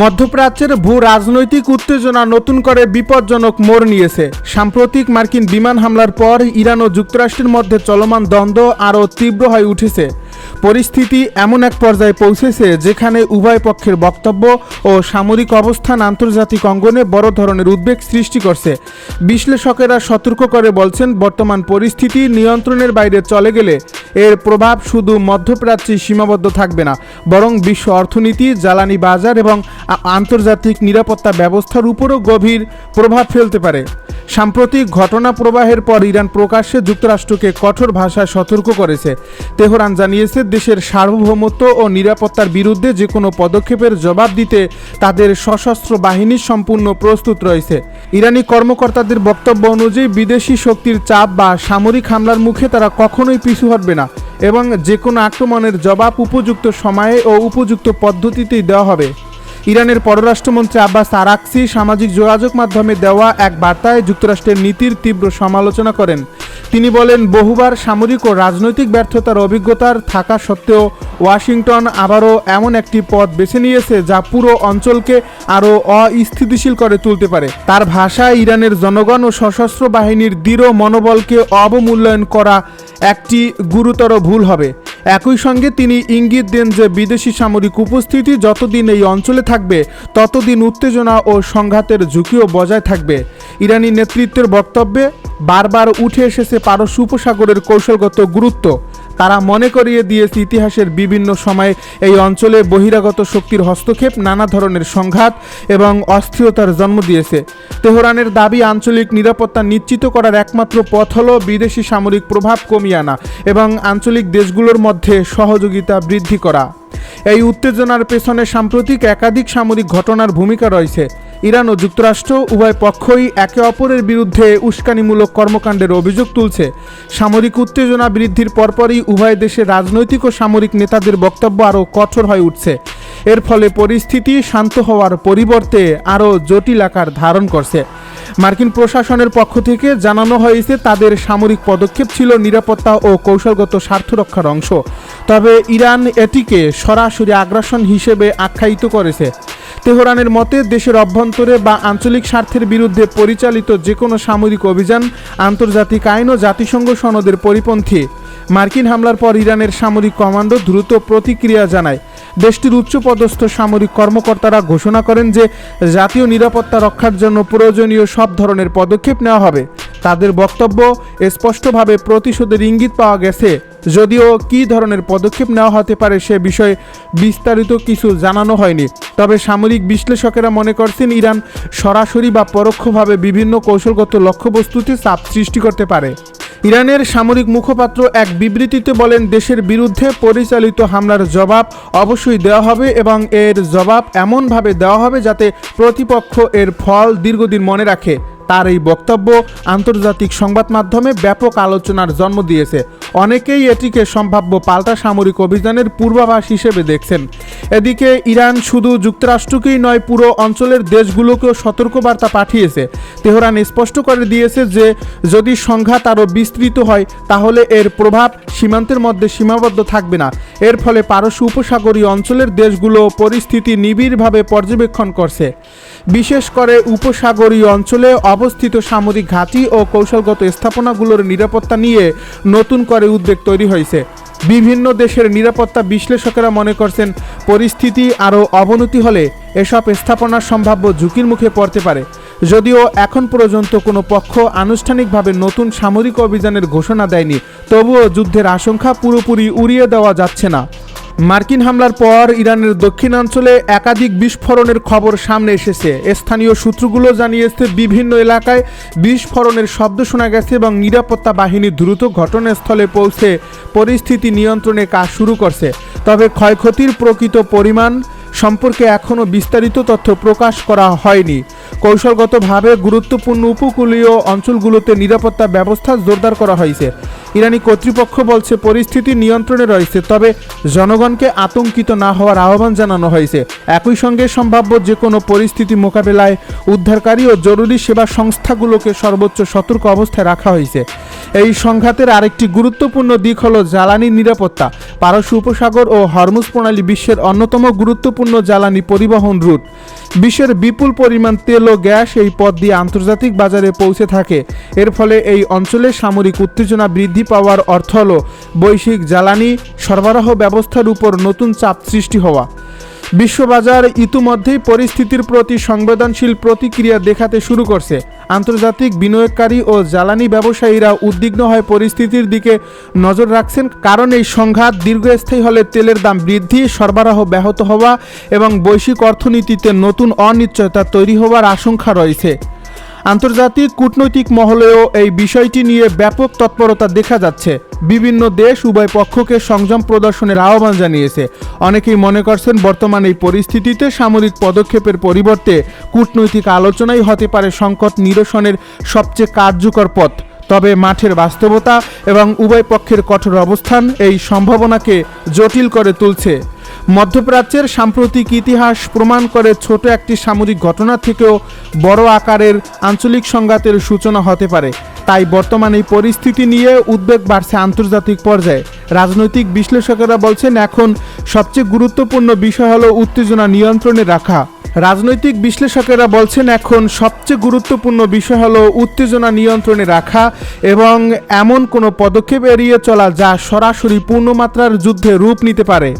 মধ্যপ্রাচ্যের ভূ রাজনৈতিক উত্তেজনা নতুন করে বিপজ্জনক মোড় নিয়েছে। সাম্প্রতিক মার্কিন বিমান হামলার পর ইরান ও যুক্তরাষ্ট্রের মধ্যে চলমান দ্বন্দ্ব আরও তীব্র হয়ে উঠেছে। পরিস্থিতি এমন এক পর্যায়ে পৌঁছেছে যেখানে উভয় পক্ষের বক্তব্য ও সামরিক অবস্থান আন্তর্জাতিক অঙ্গনে বড় ধরনের উদ্বেগ সৃষ্টি করছে। বিশ্লেষকেরা সতর্ক করে বলছেন, বর্তমান পরিস্থিতি নিয়ন্ত্রণের বাইরে চলে গেলে এর প্রভাব শুধু মধ্যপ্রাচ্যে সীমাবদ্ধ থাকবে না, বরং বিশ্ব অর্থনীতি, জ্বালানি বাজার এবং আন্তর্জাতিক নিরাপত্তা ব্যবস্থার উপরও গভীর প্রভাব ফেলতে পারে। সাম্প্রতিক ঘটনা প্রবাহের পর ইরান প্রকাশ্যে যুক্তরাষ্ট্রকে কঠোর ভাষায় সতর্ক করেছে। তেহরান জানিয়েছে, দেশের সার্বভৌমত্ব ও নিরাপত্তার বিরুদ্ধে যে কোনো পদক্ষেপের জবাব দিতে তাদের সশস্ত্র বাহিনী সম্পূর্ণ প্রস্তুত রয়েছে। ইরানি কর্মকর্তাদের বক্তব্য অনুযায়ী বিদেশি শক্তির চাপ বা সামরিক হামলার মুখে তারা কখনোই পিছু হটবে না এবং যে কোনো আক্রমণের জবাব উপযুক্ত সময়ে ও উপযুক্ত পদ্ধতিতেই দেওয়া হবে। ইরানের পররাষ্ট্রমন্ত্রী আব্বাস আরাকচি সামাজিক যোগাযোগ মাধ্যমে দেওয়া এক বার্তায় যুক্তরাষ্ট্রের নীতির তীব্র সমালোচনা করেন। তিনি বলেন, বহুবার সামরিক ও রাজনৈতিক ব্যর্থতার অভিজ্ঞতার থাকা সত্ত্বেও ওয়াশিংটন আবারও এমন একটি পথ বেছে নিয়েছে যা পুরো অঞ্চলকে আরও অস্থিতিশীল করে তুলতে পারে। তার ভাষায়, ইরানের জনগণ ও সশস্ত্র বাহিনীর দৃঢ় মনোবলকে অবমূল্যায়ন করা একটি গুরুতর ভুল হবে। একই সঙ্গে তিনি ইঙ্গিত দেন যে বিদেশি সামরিক উপস্থিতি যতদিন এই অঞ্চলে থাকবে ততদিন উত্তেজনা ও সংঘাতের ঝুঁকিও বজায় থাকবে। ইরানি নেতৃত্বের বক্তব্যে বারবার উঠে এসেছে পারস্য উপসাগরের কৌশলগত গুরুত্ব। তারা মনে করিয়ে দিয়েছে, ইতিহাসের বিভিন্ন সময়ে এই অঞ্চলে বহিরাগত শক্তির হস্তক্ষেপ নানা ধরনের সংঘাত এবং অস্থিরতার জন্ম দিয়েছে। তেহরানের দাবি, আঞ্চলিক নিরাপত্তা নিশ্চিত করার একমাত্র পথ হল বিদেশি সামরিক প্রভাব কমিয়ে আনা এবং আঞ্চলিক দেশগুলোর মধ্যে সহযোগিতা বৃদ্ধি করা। এই উত্তেজনার পেছনে সাম্প্রতিক একাধিক সামরিক ঘটনার ভূমিকা রয়েছে। ইরান ও যুক্তরাষ্ট্র উভয় পক্ষই একে অপরের বিরুদ্ধে উস্কানিমূলক কর্মকাণ্ডের অভিযোগ তুলছে। সামরিক উত্তেজনা বৃদ্ধির পরপরই উভয় দেশের রাজনৈতিক ও সামরিক নেতাদের বক্তব্য আরও কঠোর হয়ে উঠছে। এর ফলে পরিস্থিতি শান্ত হওয়ার পরিবর্তে আরও জটিল আকার ধারণ করছে। মার্কিন প্রশাসনের পক্ষ থেকে জানানো হয়েছে, তাদের সামরিক পদক্ষেপ ছিল নিরাপত্তা ও কৌশলগত স্বার্থ রক্ষার অংশ, তবে ইরান এটিকে সরাসরি আগ্রাসন হিসেবে আখ্যায়িত করেছে। তেহরানের মতে, দেশের অভ্যন্তরে বা আঞ্চলিক স্বার্থের বিরুদ্ধে পরিচালিত যে কোনো সামরিক অভিযান আন্তর্জাতিক আইন ও জাতিসংঘ সনদের পরিপন্থী। মার্কিন হামলার পর ইরানের সামরিক কমান্ডো দ্রুত প্রতিক্রিয়া জানায়। দেশটির উচ্চপদস্থ সামরিক কর্মকর্তারা ঘোষণা করেন যে জাতীয় নিরাপত্তা রক্ষার জন্য প্রয়োজনীয় সব ধরনের পদক্ষেপ নেওয়া হবে। তাদের বক্তব্য, স্পষ্টভাবে প্রতিশোধের ইঙ্গিত পাওয়া গেছে, যদিও কী ধরনের পদক্ষেপ নেওয়া হতে পারে সে বিষয়ে বিস্তারিত কিছু জানানো হয়নি। তবে সামরিক বিশ্লেষকেরা মনে করছেন, ইরান সরাসরি বা পরোক্ষভাবে বিভিন্ন কৌশলগত লক্ষ্যবস্তুতে চাপ সৃষ্টি করতে পারে। ইরানের সামরিক মুখপাত্র এক বিবৃতিতে বলেন, দেশের বিরুদ্ধে পরিচালিত হামলার জবাব অবশ্যই দেওয়া হবে এবং এর জবাব এমনভাবে দেওয়া হবে যাতে প্রতিপক্ষ এর ফল দীর্ঘদিন মনে রাখে। তার এই বক্তব্য আন্তর্জাতিক সংবাদ মাধ্যমে ব্যাপক আলোচনার জন্ম দিয়েছে। অনেকেই এটিকে সম্ভাব্য পাল্টা সামরিক অভিযানের পূর্বাভাস হিসেবে দেখছেন। এদিকে ইরান শুধু যুক্তরাষ্ট্রকেই নয়, পুরো অঞ্চলের দেশগুলোকেও সতর্কবার্তা পাঠিয়েছে। তেহরান স্পষ্ট করে দিয়েছে যে যদি সংঘাত আরও বিস্তৃত হয় তাহলে এর প্রভাব সীমান্তের মধ্যে সীমাবদ্ধ থাকবে না। এর ফলে পারস্য উপসাগরীয় অঞ্চলের দেশগুলো পরিস্থিতি নিবিড়ভাবে পর্যবেক্ষণ করছে। বিশেষ করে উপসাগরীয় অঞ্চলে অবস্থিত সামরিক ঘাঁটি ও কৌশলগত স্থাপনাগুলোর নিরাপত্তা নিয়ে নতুন করে উদ্বেগ তৈরি হয়েছে। বিভিন্ন দেশের নিরাপত্তা বিশ্লেষকেরা মনে করছেন, পরিস্থিতি আরও অবনতি হলে এসব স্থাপনা সম্ভাব্য ঝুঁকির মুখে পড়তে পারে। যদিও এখন পর্যন্ত কোনো পক্ষ আনুষ্ঠানিকভাবে নতুন সামরিক অভিযানের ঘোষণা দেয়নি, তবুও যুদ্ধের আশঙ্কা পুরোপুরি উড়িয়ে দেওয়া যাচ্ছে না। মার্কিন হামলার পর ইরানের দক্ষিণাঞ্চলে একাধিক বিস্ফোরণের খবর সামনে এসেছে। স্থানীয় সূত্রগুলো জানিয়েছে, বিভিন্ন এলাকায় বিস্ফোরণের শব্দ শোনা গেছে এবং নিরাপত্তা বাহিনী দ্রুত ঘটনাস্থলে পৌঁছে পরিস্থিতি নিয়ন্ত্রণে কাজ শুরু করছে। তবে ক্ষয়ক্ষতির প্রকৃত পরিমাণ সম্পর্কে এখনও বিস্তারিত তথ্য প্রকাশ করা হয়নি। কৌশলগতভাবে গুরুত্বপূর্ণ উপকূলীয় অঞ্চলগুলোতে নিরাপত্তা ব্যবস্থা জোরদার করা হয়েছে। ইরানি কর্তৃপক্ষ বলছে, পরিস্থিতি নিয়ন্ত্রণে রয়েছে, তবে জনগণকে আতঙ্কিত না হওয়ার আহ্বান জানানো হয়েছে। একই সঙ্গে সম্ভাব্য যে কোনো পরিস্থিতি মোকাবেলায় উদ্ধারকারী ও জরুরি সেবা সংস্থাগুলোকে সর্বোচ্চ সতর্ক অবস্থায় রাখা হয়েছে। এই সংঘাতের আরেকটি গুরুত্বপূর্ণ দিক হল জ্বালানি নিরাপত্তা। পারস্য উপসাগর ও হরমুজ প্রণালী বিশ্বের অন্যতম গুরুত্বপূর্ণ জ্বালানি পরিবহন রুট। বিশ্বের বিপুল পরিমাণ তেল ও গ্যাস এই পথ দিয়ে আন্তর্জাতিক বাজারে পৌঁছে থাকে। এর ফলে এই অঞ্চলে সামরিক উত্তেজনা বৃদ্ধি পাওয়ার অর্থ হল বৈশ্বিক জ্বালানি সরবরাহ ব্যবস্থার উপর নতুন চাপ সৃষ্টি হওয়া। বিশ্ববাজার ইতিমধ্যেই পরিস্থিতির প্রতি সংবেদনশীল প্রতিক্রিয়া দেখাতে শুরু করছে। আন্তর্জাতিক বিনিয়োগকারী ও জ্বালানি ব্যবসায়ীরা উদ্বিগ্ন হয়ে পরিস্থিতির দিকে নজর রাখছেন, কারণ এই সংঘাত দীর্ঘস্থায়ী হলে তেলের দাম বৃদ্ধি, সরবরাহ ব্যাহত হওয়া এবং বৈশ্বিক অর্থনীতিতে নতুন অনিশ্চয়তা তৈরি হওয়ার আশঙ্কা রয়েছে। আন্তর্জাতিক কূটনৈতিক মহলেও এই বিষয়টি নিয়ে ব্যাপক তৎপরতা দেখা যাচ্ছে। বিভিন্ন দেশ উভয় পক্ষকে সংযম প্রদর্শনের আহ্বান জানিয়েছে। অনেকেই মনে করছেন বর্তমান এই পরিস্থিতিতে সামরিক পদক্ষেপের পরিবর্তে কূটনৈতিক আলোচনাই হতে পারে সংকট নিরসনের সবচেয়ে কার্যকর পথ। তবে মাঠের বাস্তবতা এবং উভয় পক্ষের কঠোর অবস্থান এই সম্ভাবনাকে জটিল করে তুলছে। মধ্যপ্রাচ্যের সাম্প্রতিক ইতিহাস প্রমাণ করে ছোট একটি সামরিক ঘটনা থেকেও বড় আকারের আঞ্চলিক সংঘাতের সূচনা হতে পারে। তাই বর্তমান এই পরিস্থিতি নিয়ে উদ্বেগ বাড়ছে আন্তর্জাতিক পর্যায়ে। রাজনৈতিক বিশ্লেষকেরা বলছেন এখন সবচেয়ে গুরুত্বপূর্ণ বিষয় হলো উত্তেজনা নিয়ন্ত্রণে রাখা। রাজনৈতিক বিশ্লেষকেরা বলছেন এখন সবচেয়ে গুরুত্বপূর্ণ বিষয় হলো উত্তেজনা নিয়ন্ত্রণে রাখা এবং এমন কোনো পদক্ষেপ এড়িয়ে চলা যা সরাসরি পূর্ণমাত্রার যুদ্ধে রূপ নিতে পারে।